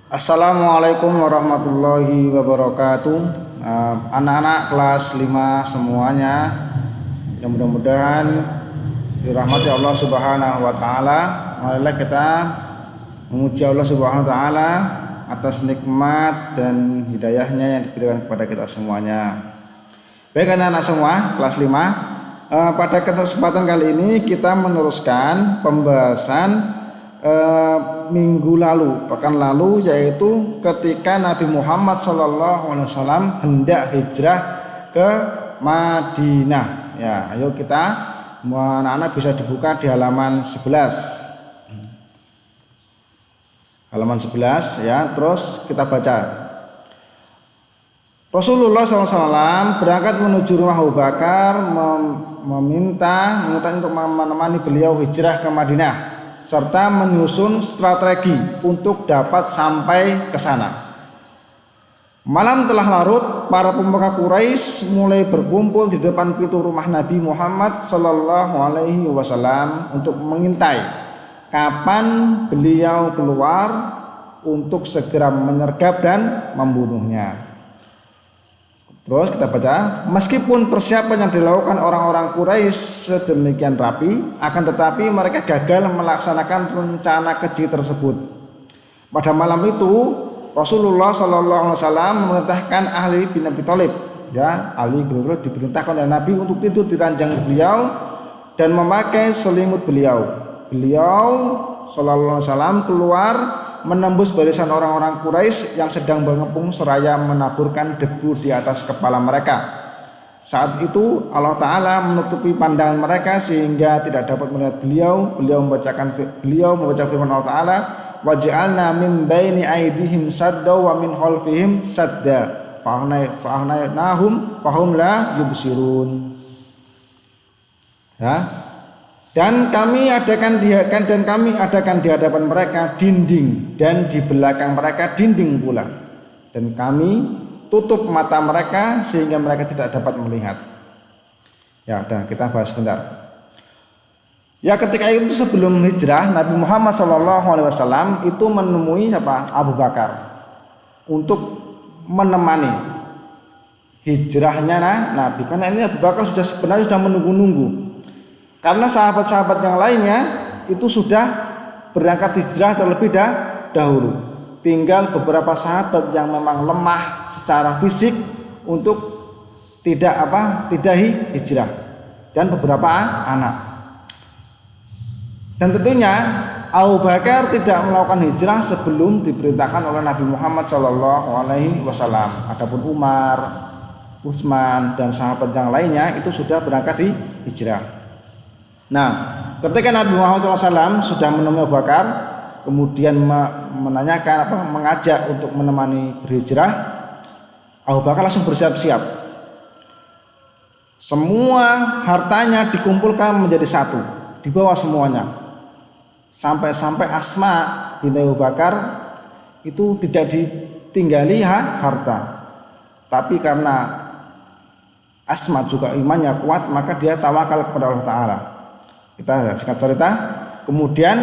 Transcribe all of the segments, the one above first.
Assalamualaikum warahmatullahi wabarakatuh. Anak-anak kelas 5 semuanya, yang mudah-mudahan dirahmati Allah Subhanahu wa taala. Marilah kita memuji Allah Subhanahu wa taala atas nikmat dan hidayahnya yang diberikan kepada kita semuanya. Baik anak-anak semua kelas 5, pada kesempatan kali ini kita meneruskan pembahasan minggu lalu, pekan lalu, yaitu ketika Nabi Muhammad SAW hendak hijrah ke Madinah. Ya, ayo kita anak-anak bisa dibuka di halaman 11. Halaman 11 ya, terus kita baca. Rasulullah SAW berangkat menuju rumah Abu Bakar, meminta untuk menemani beliau hijrah ke Madinah, serta menyusun strategi untuk dapat sampai ke sana. Malam telah larut, para pemuka Quraisy mulai berkumpul di depan pintu rumah Nabi Muhammad sallallahu alaihi wasallam untuk mengintai kapan beliau keluar untuk segera menyergap dan membunuhnya. Terus kita baca, meskipun persiapan yang dilakukan orang-orang Quraisy sedemikian rapi, akan tetapi mereka gagal melaksanakan rencana keji tersebut. Pada malam itu, Rasulullah SAW memerintahkan Ali bin Abi Thalib, ya, Ali bin Abi Thalib diperintahkan oleh Nabi untuk tidur di ranjang beliau dan memakai selimut beliau. Beliau SAW keluar menembus barisan orang-orang Quraisy yang sedang mengepung seraya menaburkan debu di atas kepala mereka. Saat itu Allah Ta'ala menutupi pandangan mereka sehingga tidak dapat melihat beliau. Beliau membaca firman Allah Ta'ala, waj'alna min baini aydihim sadda wa min khalfihim sadda fa'agnaynahum fahum la yubsirun. Ya. Dan kami adakan di hadapan mereka dinding, dan di belakang mereka dinding pula. Dan kami tutup mata mereka sehingga mereka tidak dapat melihat. Ya, udah kita bahas sebentar. Ya, ketika itu sebelum hijrah, Nabi Muhammad SAW itu menemui siapa? Abu Bakar untuk menemani hijrahnya Nabi. Karena ini Abu Bakar sebenarnya sudah menunggu-nunggu. Karena sahabat-sahabat yang lainnya itu sudah berangkat hijrah terlebih dahulu. Tinggal beberapa sahabat yang memang lemah secara fisik untuk tidak hijrah, dan beberapa anak. Dan tentunya Abu Bakar tidak melakukan hijrah sebelum diperintahkan oleh Nabi Muhammad SAW. Adapun Umar, Utsman dan sahabat yang lainnya itu sudah berangkat hijrah. Nah, ketika Nabi Muhammad SAW sudah menemui Abu Bakar, kemudian mengajak untuk menemani berhijrah, Abu Bakar langsung bersiap-siap. Semua hartanya dikumpulkan menjadi satu, dibawa semuanya. Sampai-sampai Asma binti Abu Bakar itu tidak ditinggali harta. Tapi karena Asma juga imannya kuat, maka dia tawakal kepada Allah Ta'ala. Kita singkat cerita, kemudian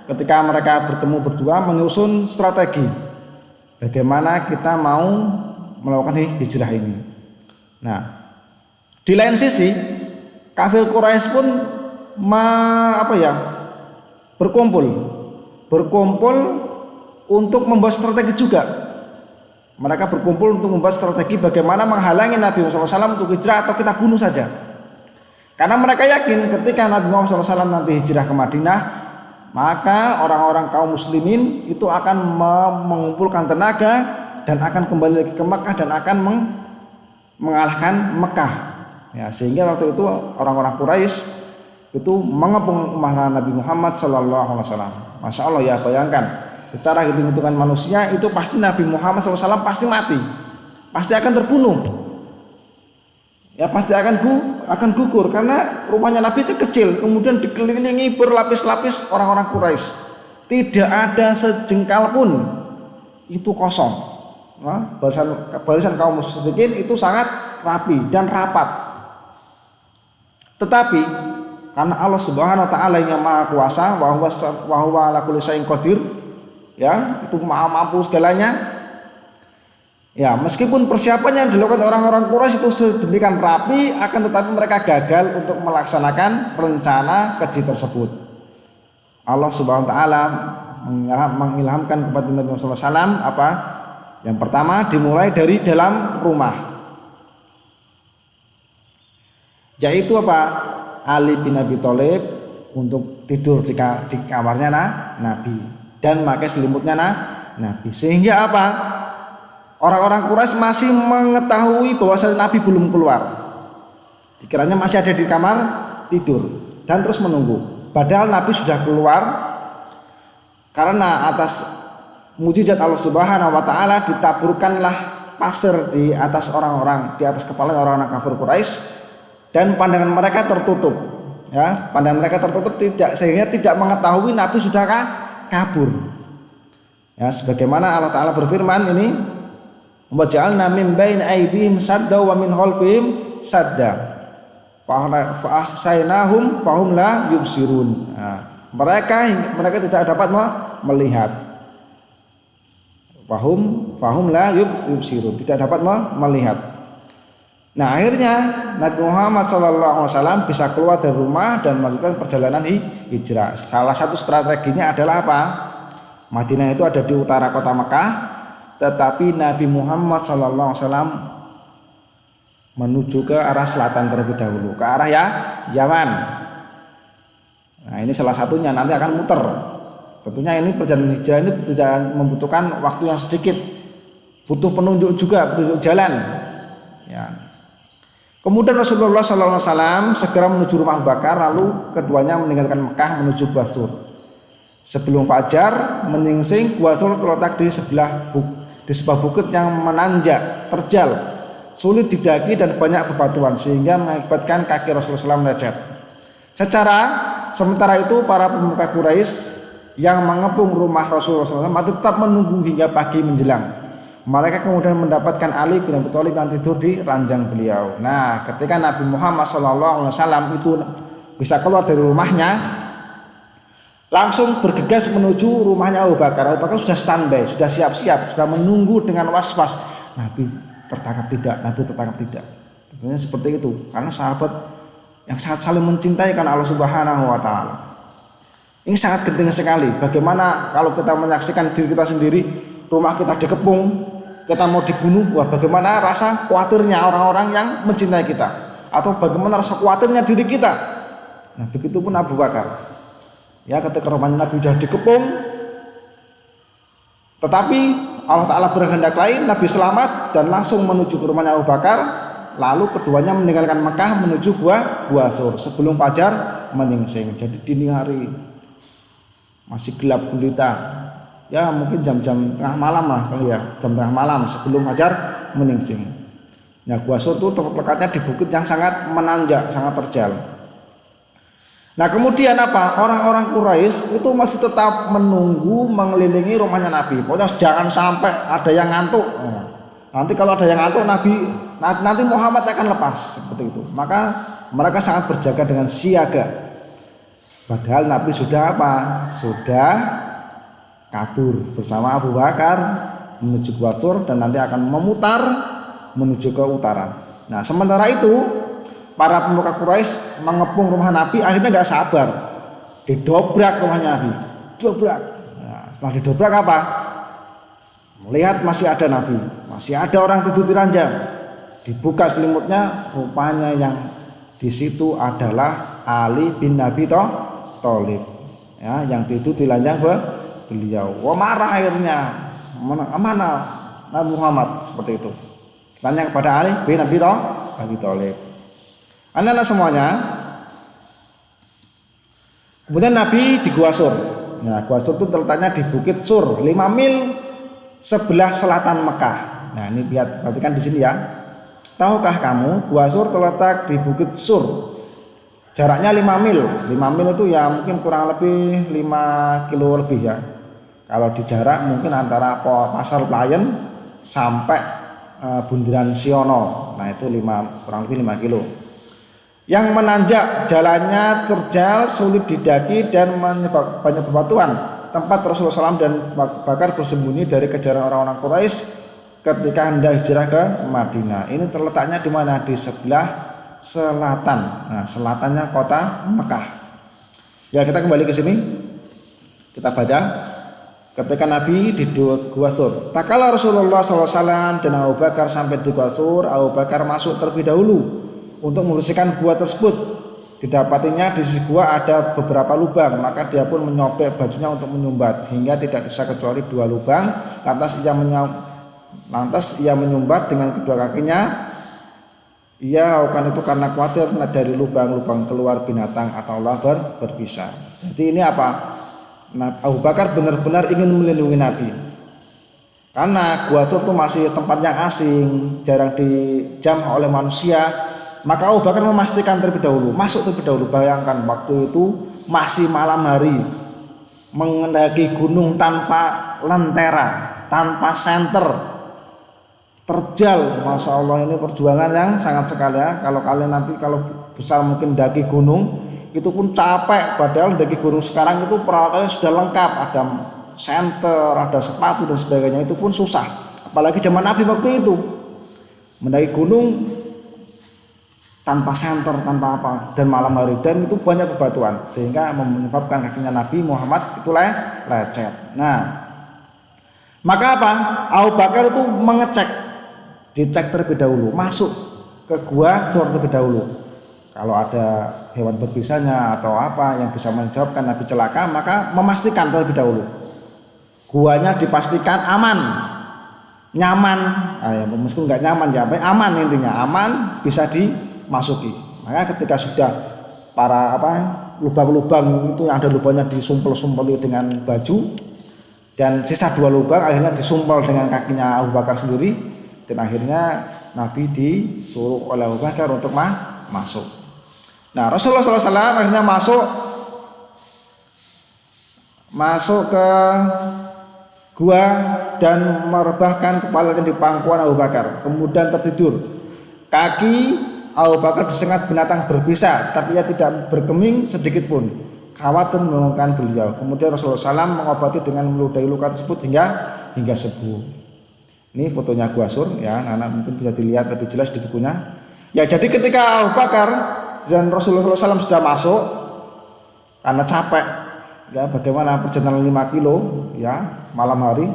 ketika mereka bertemu berdua menyusun strategi bagaimana kita mau melakukan hijrah ini. Nah, di lain sisi kafir Quraisy pun berkumpul untuk membuat strategi juga. Mereka berkumpul untuk membuat strategi bagaimana menghalangi Nabi Muhammad SAW untuk hijrah atau kita bunuh saja. Karena mereka yakin ketika Nabi Muhammad SAW nanti hijrah ke Madinah, maka orang-orang kaum muslimin itu akan mengumpulkan tenaga dan akan kembali lagi ke Mekah dan akan mengalahkan Mekah. Ya, sehingga waktu itu orang-orang Quraisy itu mengepung rumah Nabi Muhammad SAW. Masya Allah ya, bayangkan secara hitung-hitungan manusia itu pasti Nabi Muhammad SAW pasti mati, pasti akan terbunuh. Ya, pasti akan gugur karena rumahnya Nabi itu kecil, kemudian dikelilingi berlapis-lapis orang-orang Quraisy. Tidak ada sejengkal pun itu kosong. Nah, barisan kaum musyrikin itu sangat rapi dan rapat. Tetapi karena Allah Subhanahu wa taala yang Maha Kuasa, wa huwa ala kulli syai'in qadir, ya, itu mampu segalanya. Ya, meskipun persiapan yang dilakukan orang-orang Quraisy itu sedemikian rapi, akan tetapi mereka gagal untuk melaksanakan rencana keji tersebut. Allah Subhanahu wa taala mengilhamkan kepada Nabi Muhammad SAW apa? Yang pertama dimulai dari dalam rumah. Yaitu apa? Ali bin Abi Thalib untuk tidur di kamarnya Nabi dan memakai selimutnya Nabi. Sehingga apa? Orang-orang Quraisy masih mengetahui bahwa Nabi belum keluar. Dikiranya masih ada di kamar tidur dan terus menunggu. Padahal Nabi sudah keluar, karena atas mujizat Allah Subhanahu wa taala ditaburkanlah pasir di atas orang-orang, di atas kepala orang-orang kafir Quraisy, dan pandangan mereka tertutup. Ya, pandangan mereka tertutup sehingga tidak mengetahui Nabi sudah kabur. Ya, sebagaimana Allah taala berfirman ini, wa ja'alna min baini aydihim sadda wa min khalfihim sadda fa ahsaynahum fahum la yubsirun. Mereka tidak dapat melihat. Fahum la yubsirun, tidak dapat melihat. Nah, akhirnya Nabi Muhammad SAW bisa keluar dari rumah dan melanjutkan perjalanan hijrah. Salah satu strateginya adalah apa? Madinah itu ada di utara kota Mekah, tetapi Nabi Muhammad SAW menuju ke arah selatan terlebih dahulu, ke arah Yaman. Nah, ini salah satunya, nanti akan muter. Tentunya ini perjalanan hijrah ini tidak membutuhkan waktu yang sedikit, butuh penunjuk juga, penunjuk jalan. Ya. Kemudian Rasulullah SAW segera menuju rumah Abu Bakar, lalu keduanya meninggalkan Mekah menuju Gua Thur. Sebelum fajar menyingsing, Gua Thur terletak di sebuah bukit yang menanjak, terjal, sulit didaki dan banyak bebatuan sehingga mengakibatkan kaki Rasulullah SAW melecet. Sementara itu para pemuka Quraisy yang mengepung rumah Rasulullah SAW tetap menunggu hingga pagi menjelang. Mereka kemudian mendapatkan Ali bin Abi Thalib yang tidur di ranjang beliau. Nah, ketika Nabi Muhammad SAW itu bisa keluar dari rumahnya, langsung bergegas menuju rumahnya Abu Bakar. Abu Bakar sudah standby, sudah siap-siap, sudah menunggu dengan was-was. Nabi tertangkap tidak. Tentunya seperti itu, karena sahabat yang sangat saling mencintai karena Allah Subhanahu wa taala. Ini sangat penting sekali. Bagaimana kalau kita menyaksikan diri kita sendiri, rumah kita dikepung, kita mau dibunuh, wah bagaimana rasa khawatirnya orang-orang yang mencintai kita, atau bagaimana rasa khawatirnya diri kita. Nah, begitu pun Abu Bakar. Ya, ketika rumahnya Nabi sudah dikepung, tetapi Allah Ta'ala berkehendak lain, Nabi selamat dan langsung menuju ke rumahnya Abu Bakar. Lalu keduanya meninggalkan Mekah menuju Gua Thur sebelum fajar menyingsing. Jadi dini hari, masih gelap gulita, ya mungkin jam-jam tengah malam lah kali ya, jam tengah malam sebelum fajar menyingsing. Nah, Gua Thur itu terletaknya di bukit yang sangat menanjak, sangat terjal. Nah, kemudian apa? Orang-orang Quraisy itu masih tetap menunggu mengelilingi rumahnya Nabi. Pokoknya jangan sampai ada yang ngantuk. Nanti kalau ada yang ngantuk, nanti Muhammad akan lepas, seperti itu. Maka mereka sangat berjaga dengan siaga. Padahal Nabi sudah apa? Sudah kabur bersama Abu Bakar menuju Gua Thur dan nanti akan memutar menuju ke utara. Nah, sementara itu para pemuka Quraisy mengepung rumah Nabi, akhirnya nggak sabar, didobrak rumahnya Nabi, dobrak. Nah, setelah didobrak apa? Melihat masih ada Nabi, masih ada orang tidur di ranjang, dibuka selimutnya, rupanya yang di situ adalah Ali bin Abi Thalib, ya, yang tidur di ranjang beliau. Wah, marah akhirnya, mana Nabi Muhammad, seperti itu. Tanya kepada Ali bin Abi Thalib. Anak-anak semuanya. Kemudian Nabi di Gua Thur. Nah, Gua Thur itu terletaknya di Bukit Sur, 5 mil sebelah selatan Mekah. Nah, ini perhatikan di sini ya. Tahukah kamu Gua Thur terletak di Bukit Sur? Jaraknya 5 mil. 5 mil itu ya mungkin kurang lebih 5 kilo lebih ya. Kalau di jarak mungkin antara Pasar Pelayan sampai Bundaran Siono. Nah, itu kurang lebih 5 kilo. Yang menanjak, jalannya terjal, sulit didaki dan banyak bebatuan tempat Rasulullah SAW dan Abu Bakar bersembunyi dari kejaran orang-orang Quraisy ketika hendak hijrah ke Madinah. Ini terletaknya di mana? Di sebelah selatan. Nah, selatannya kota Mekah. Ya, kita kembali ke sini. Kita baca. Ketika Nabi di Gua Thur, tak kala Rasulullah SAW dan Abu Bakar sampai di Gua Thur, Abu Bakar masuk terlebih dahulu untuk membersihkan gua tersebut. Didapatinya di sisi gua ada beberapa lubang, maka dia pun menyobek bajunya untuk menyumbat hingga tidak bisa kecuali 2 lubang. Lantas ia menyumbat dengan kedua kakinya. Ia lakukan itu karena khawatir dari lubang-lubang keluar binatang atau Allah berbisa. Jadi ini apa? Abu Bakar benar-benar ingin melindungi Nabi, karena Gua Thur itu masih tempat yang asing, jarang dijamah oleh manusia. Maka Abu Bakar memastikan terlebih dahulu, masuk terlebih dahulu. Bayangkan waktu itu masih malam hari, mengendaki gunung tanpa lentera, tanpa senter, terjal. Masya Allah, ini perjuangan yang sangat sekali ya. Kalau kalian nanti kalau besar mungkin daki gunung itu pun capek, padahal daki gunung sekarang itu peralatannya sudah lengkap, ada senter, ada sepatu dan sebagainya, itu pun susah. Apalagi zaman Nabi waktu itu mendaki gunung tanpa senter, tanpa apa, dan malam hari, dan itu banyak bebatuan sehingga menyebabkan kakinya Nabi Muhammad itu lecet. Nah, maka apa? Abu Bakar itu dicek terlebih dahulu, masuk ke Gua Thur terlebih dahulu. Kalau ada hewan berbisanya atau apa yang bisa menyebabkan Nabi celaka, maka memastikan terlebih dahulu. Guanya dipastikan aman, nyaman. Ya, meskipun nggak nyaman ya, aman, intinya aman, bisa dimasuki. Maka ketika sudah para lubang-lubang itu yang ada lubangnya disumpel-sumpel dengan baju, dan sisa 2 lubang akhirnya disumpel dengan kakinya Abu Bakar sendiri, dan akhirnya Nabi disuruh oleh Abu Bakar untuk masuk. Nah, Rasulullah SAW akhirnya masuk ke gua dan merebahkan kepalanya di pangkuan Abu Bakar, kemudian tertidur. Kaki Abu Bakar disengat binatang berbisa, tapi ia tidak bergeming sedikit pun, khawatir membangunkan beliau. Kemudian Rasulullah SAW mengobati dengan meludahi luka tersebut hingga sembuh. Ini fotonya Gua Thur ya, anak mungkin bisa dilihat lebih jelas di bukunya. Ya, jadi ketika Abu Bakar dan Rasulullah SAW sudah masuk karena capek ya, bagaimana perjalanan 5 kilo ya, malam hari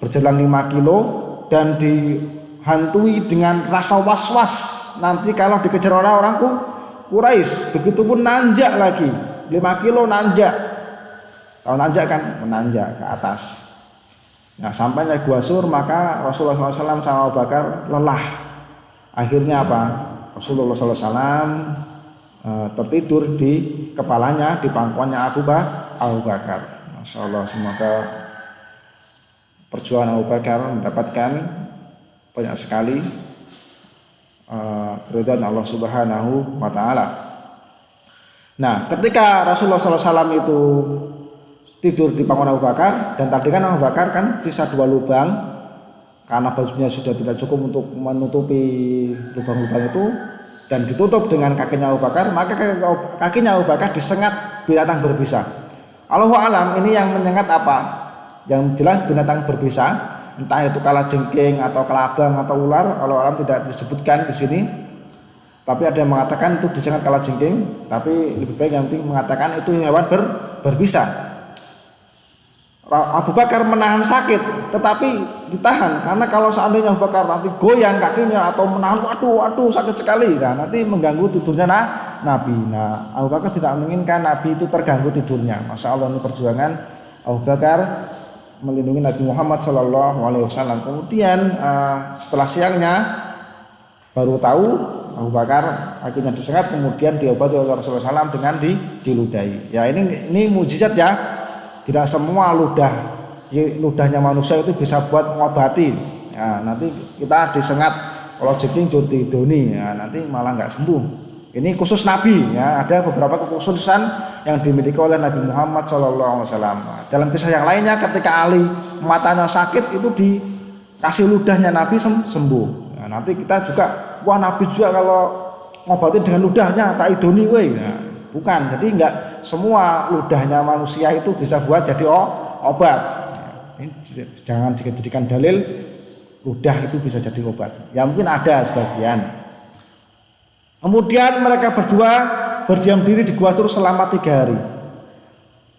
berjalan 5 kilo dan dihantui dengan rasa was-was nanti kalau dikejar orang-orang Quraisy. Begitupun nanjak lagi 5 kilo nanjak. Kalau nanjak kan menanjak ke atas. Nah, sampainya Gua Thur, maka Rasulullah SAW sama Abu Bakar lelah. Akhirnya apa? Rasulullah SAW tertidur di kepalanya, di pangkuannya Abu Bakar. Masya Allah, semoga perjuangan Abu Bakar mendapatkan banyak sekali keridhaan Allah Subhanahu wa Ta'ala. Nah, ketika Rasulullah SAW itu tidur di pangkuan Abu Bakar, dan tadi kan Abu Bakar kan sisa 2 lubang karena bajunya sudah tidak cukup untuk menutupi lubang-lubang itu, dan ditutup dengan kakinya Abu Bakar, maka kakinya Abu Bakar disengat binatang berbisa. Allahu a'lam, ini yang menyengat apa? Yang jelas binatang berbisa, entah itu kalajengking atau kelabang atau ular, Allahu a'lam tidak disebutkan di sini. Tapi ada yang mengatakan itu disengat kalajengking, tapi lebih baik yang penting mengatakan itu hewan berbisa. Abu Bakar menahan sakit, tetapi ditahan, karena kalau seandainya Abu Bakar nanti goyang kakinya atau menahan, waduh sakit sekali, nah nanti mengganggu tidurnya Nabi. Nah, Abu Bakar tidak menginginkan Nabi itu terganggu tidurnya. Masya Allah, ini perjuangan Abu Bakar melindungi Nabi Muhammad SAW. Kemudian setelah siangnya baru tahu Abu Bakar akhirnya disengat, kemudian diobati oleh Rasulullah SAW dengan diludahi. Ya, ini mujizat ya. Tidak semua ludahnya manusia itu bisa buat mengobati. Ya, nanti kita disengat kalau jengking jurti doni, ya, nanti malah nggak sembuh. Ini khusus Nabi, ya. Ada beberapa kekhususan yang dimiliki oleh Nabi Muhammad SAW. Dalam kisah yang lainnya, ketika Ali matanya sakit itu dikasih ludahnya Nabi sembuh. Ya, nanti kita juga, wah Nabi juga kalau ngobati dengan ludahnya tak idoni, weh. Ya, bukan, jadi enggak semua ludahnya manusia itu bisa buat jadi obat. Ini jangan dijadikan dalil ludah itu bisa jadi obat. Ya mungkin ada sebagian. Kemudian mereka berdua berdiam diri di Gua Sur selama 3 hari.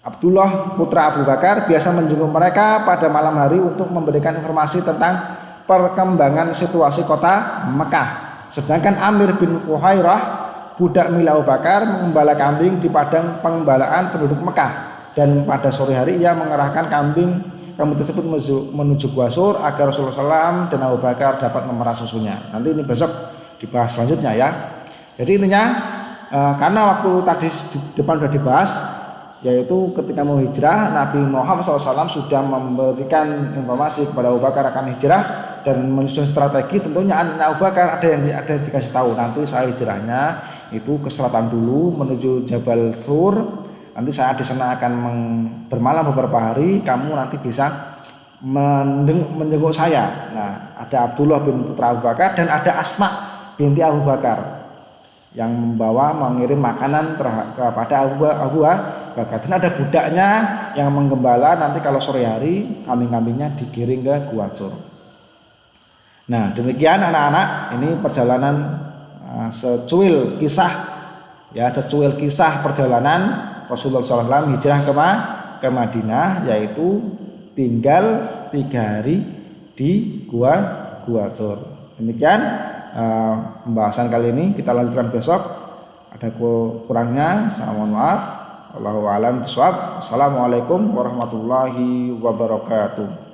Abdullah putra Abu Bakar biasa menjenguk mereka pada malam hari untuk memberikan informasi tentang perkembangan situasi kota Mekah. Sedangkan Amir bin Fuhairah, budak milik Abu Bakar, mengembala kambing di padang pengembalaan penduduk Mekah. Dan pada sore hari ia mengerahkan kambing tersebut menuju Gua Sur agar Rasulullah SAW dan Abu Bakar dapat memerah susunya. Nanti ini besok dibahas selanjutnya ya. Jadi intinya karena waktu tadi di depan sudah dibahas, yaitu ketika mau hijrah Nabi Muhammad SAW sudah memberikan informasi kepada Abu Bakar akan hijrah dan menyusun strategi. Tentunya Abu Bakar ada yang dikasih tahu, nanti saya hijrahnya itu ke selatan dulu menuju Jabal Thur. Nanti saya di sana akan bermalam beberapa hari, kamu nanti bisa menjenguk saya. Nah, ada Abdullah bin putra Abu Bakar dan ada Asma binti Abu Bakar yang mengirim makanan kepada Abu Bakar. Dan ada budaknya yang menggembala, nanti kalau sore hari kambing-kambingnya digiring ke Gua Sur. Nah, demikian anak-anak, ini perjalanan secuil kisah perjalanan Rasulullah SAW hijrah ke Madinah, yaitu tinggal 3 hari di Gua Sur. Demikian pembahasan kali ini, kita lanjutkan besok. Ada kurangnya saya mohon maaf. Wallahu a'lam bishawab. Assalamualaikum warahmatullahi wabarakatuh.